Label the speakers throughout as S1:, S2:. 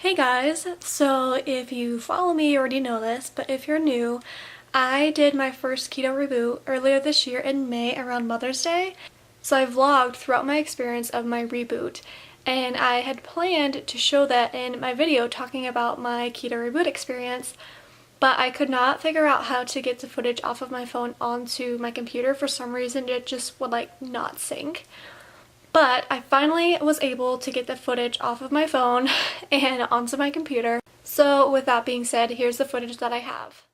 S1: Hey guys, so if you follow me you already know this, but if you're new, I did my first Keto Reboot earlier this year in May around Mother's Day. So I vlogged throughout my experience of my reboot, and I had planned to show that in my video talking about my Keto Reboot experience, but I could not figure out how to get the footage off of my phone onto my computer. For some reason it just would not sync. But I finally was able to get the footage off of my phone and onto my computer. So with that being said, here's the footage that I have.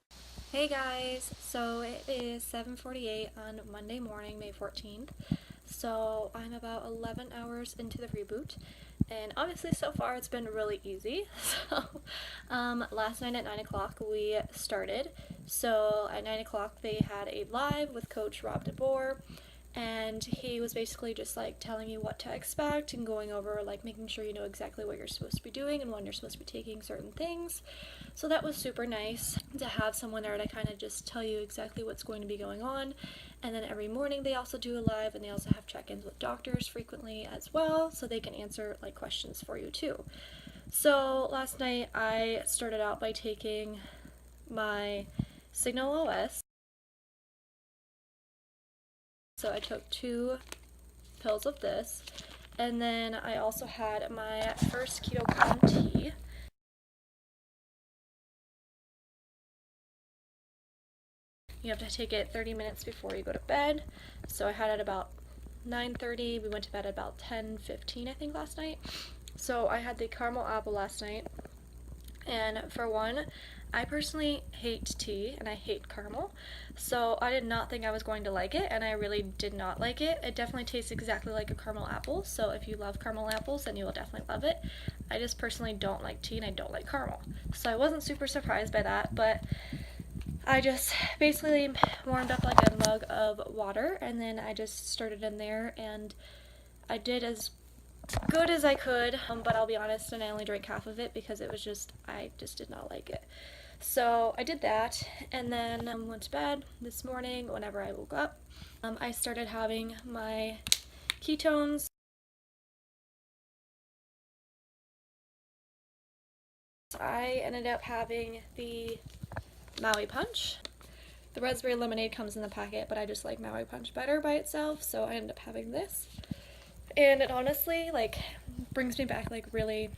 S1: Hey guys, so it is 7:48 on Monday morning, May 14th. So I'm about 11 hours into the reboot, and obviously so far it's been really easy. So last night at 9 o'clock we started. So at 9 o'clock they had a live with Coach Rob DeBoer, and he was basically just telling you what to expect and going over making sure you know exactly what you're supposed to be doing and when you're supposed to be taking certain things. So that was super nice to have someone there to kind of just tell you exactly what's going to be going on. And then every morning they also do a live, and they also have check-ins with doctors frequently as well, so they can answer questions for you too. So last night I started out by taking my Signal OS. So I took 2 pills of this, and then I also had my first keto tea. You have to take it 30 minutes before you go to bed. So I had it about 9:30. We went to bed at about 10:15 I think last night. So I had the caramel apple last night, and for one, I personally hate tea and I hate caramel, so I did not think I was going to like it, and I really did not like it. It definitely tastes exactly like a caramel apple, so if you love caramel apples then you will definitely love it. I just personally don't like tea and I don't like caramel, so I wasn't super surprised by that. But I just basically warmed up a mug of water, and then I just started in there, and I did as good as I could, but I'll be honest, and I only drank half of it because I just did not like it. So I did that, and then went to bed this morning. Whenever I woke up, I started having my ketones. I ended up having the Maui Punch. The raspberry lemonade comes in the packet, but I just like Maui Punch better by itself, so I ended up having this. And it honestly brings me back really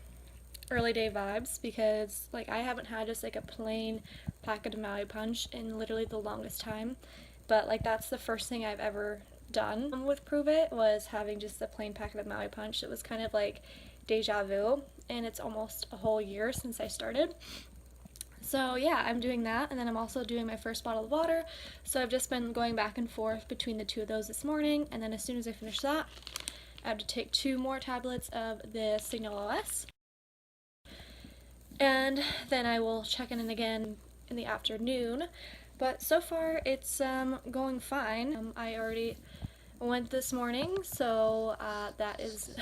S1: early day vibes, because I haven't had just a plain packet of Maui Punch in literally the longest time. But that's the first thing I've ever done with Prove It, was having just a plain packet of Maui Punch. It was kind of deja vu, and it's almost a whole year since I started. So yeah, I'm doing that, and then I'm also doing my first bottle of water. So I've just been going back and forth between the 2 of those this morning, and then as soon as I finish that, I have to take 2 more tablets of the Signal OS. And then I will check in again in the afternoon. But so far it's going fine. I already went this morning, so that is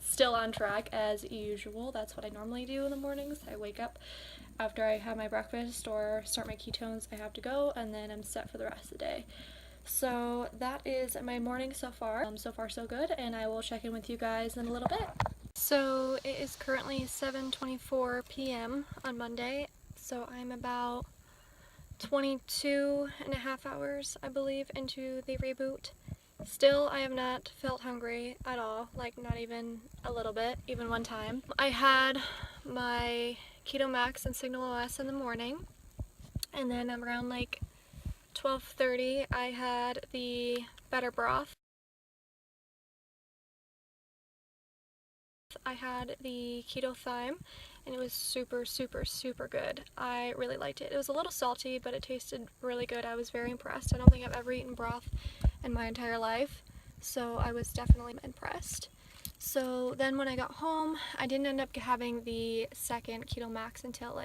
S1: still on track as usual. That's what I normally do in the mornings. I wake up after I have my breakfast or start my ketones, I have to go, and then I'm set for the rest of the day. So that is my morning so far. So far so good, and I will check in with you guys in a little bit. So it is currently 7:24 p.m. on Monday, so I'm about 22 and a half hours, I believe, into the reboot. Still, I have not felt hungry at all, not even a little bit, even one time. I had my Keto Max and Signal OS in the morning, and then around 12:30 I had the Better Broth. I had the Keto Thyme, and it was super, super, super good. I really liked it. It was a little salty, but it tasted really good. I was very impressed. I don't think I've ever eaten broth in my entire life, so I was definitely impressed. So then when I got home, I didn't end up having the second Keto Max until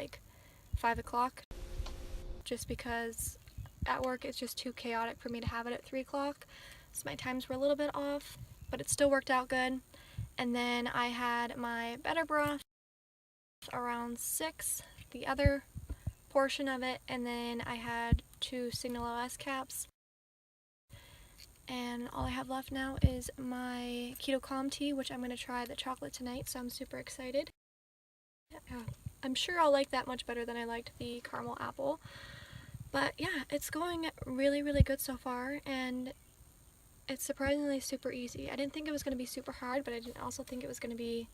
S1: 5 o'clock, just because at work it's just too chaotic for me to have it at 3 o'clock, so my times were a little bit off, but it still worked out good. And then I had my Better Broth around 6, the other portion of it, and then I had 2 Signal OS caps. And all I have left now is my Keto Calm tea, which I'm going to try the chocolate tonight, so I'm super excited. Yeah, I'm sure I'll like that much better than I liked the caramel apple. But yeah, it's going really, really good so far, and it's surprisingly super easy. I didn't think it was going to be super hard, but I didn't also think it was going to be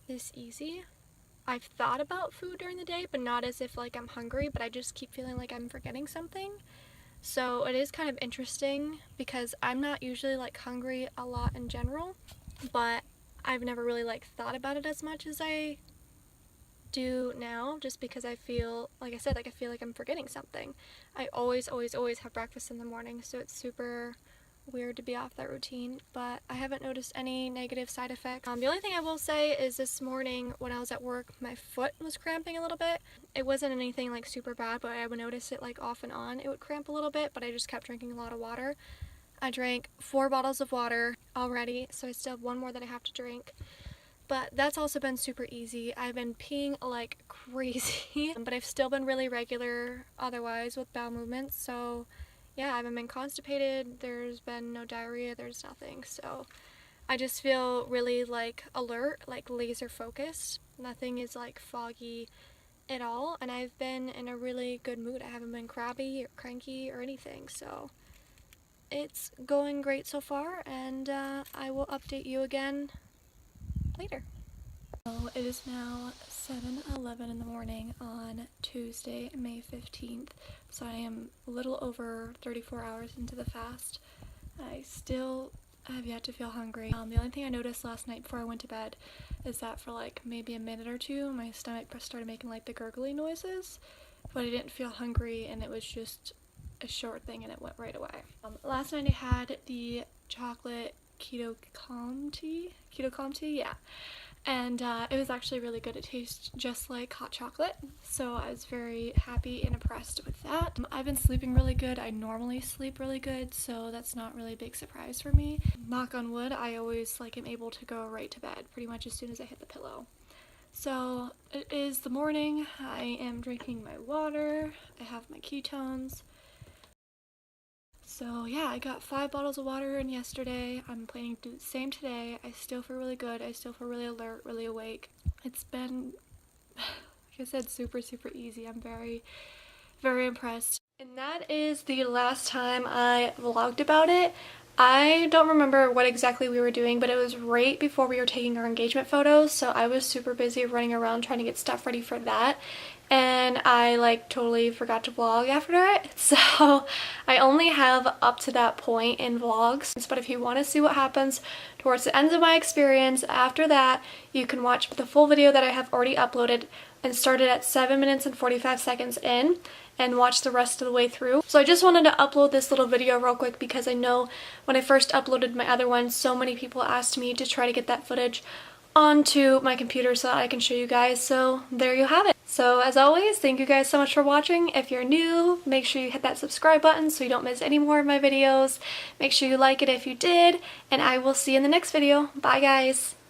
S1: this easy. I've thought about food during the day, but not as if like I'm hungry, but I just keep feeling like I'm forgetting something. So it is kind of interesting because I'm not usually like hungry a lot in general, but I've never really like thought about it as much as I do now, just because I feel, like I said, like I feel like I'm forgetting something. I always, always, always have breakfast in the morning, so it's super weird to be off that routine, but I haven't noticed any negative side effects. The only thing I will say is this morning when I was at work, my foot was cramping a little bit. It wasn't anything like super bad, but I would notice it like off and on. It would cramp a little bit, but I just kept drinking a lot of water. I drank 4 bottles of water already, so I still have 1 more that I have to drink. But that's also been super easy. I've been peeing like crazy, but I've still been really regular otherwise with bowel movements, so yeah, I haven't been constipated, there's been no diarrhea, there's nothing, so I just feel really like alert, like laser focused. Nothing is like foggy at all, and I've been in a really good mood. I haven't been crabby or cranky or anything, so it's going great so far, and I will update you again later. So it is now 7:11 in the morning on Tuesday, May 15th, so I am a little over 34 hours into the fast. I still have yet to feel hungry. The only thing I noticed last night before I went to bed is that for like maybe a minute or two, my stomach started making like the gurgly noises, but I didn't feel hungry, and it was just a short thing and it went right away. Last night I had the chocolate keto calm tea, yeah. And it was actually really good. It tastes just like hot chocolate, so I was very happy and impressed with that. I've been sleeping really good. I normally sleep really good, so that's not really a big surprise for me. Knock on wood, I always like am able to go right to bed pretty much as soon as I hit the pillow. So it is the morning. I am drinking my water. I have my ketones. So yeah, I got 5 bottles of water in yesterday. I'm planning to do the same today. I still feel really good. I still feel really alert, really awake. It's been, like I said, super, super easy. I'm very, very impressed. And that is the last time I vlogged about it. I don't remember what exactly we were doing, but it was right before we were taking our engagement photos, so I was super busy running around trying to get stuff ready for that, and I like totally forgot to vlog after it, so I only have up to that point in vlogs. But if you want to see what happens towards the ends of my experience after that, you can watch the full video that I have already uploaded and started at 7 minutes and 45 seconds in and watch the rest of the way through. So I just wanted to upload this little video real quick because I know when I first uploaded my other one, so many people asked me to try to get that footage onto my computer so that I can show you guys. So there you have it. So as always, thank you guys so much for watching. If you're new, make sure you hit that subscribe button so you don't miss any more of my videos. Make sure you like it if you did, and I will see you in the next video. Bye guys!